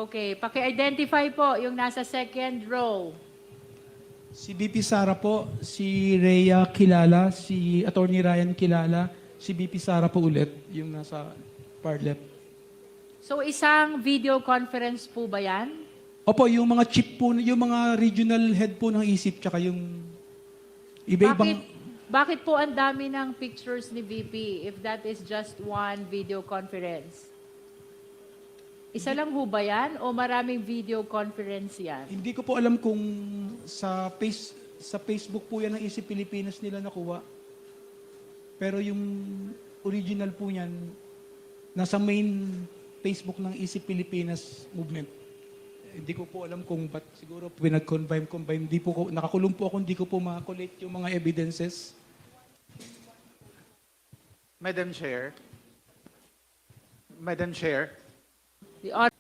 Okay, paki-identify po yung nasa second row. Si BP Sara po, si Rhea kilala, si Attorney Ryan kilala, si BP Sara po ulit, yung nasa far left. So isang video conference po ba yan? Opo, yung mga chief po, yung mga regional head po ng ISIP, tsaka yung iba-ibang... Bakit po ang dami ng pictures ni VP if that is just one video conference? Isa lang ho ba yan o maraming video conference yan? Hindi ko po alam kung sa Facebook po yan ng ISIP Pilipinas nila nakuha. Pero yung original po yan, nasa main Facebook ng ISIP Pilipinas movement. Hindi ko po alam kung ba't siguro pinag-combine. Hindi po nakakulong po ako, hindi ko po makakolate yung mga evidences. Madam Chair. Madam Chair. Okay.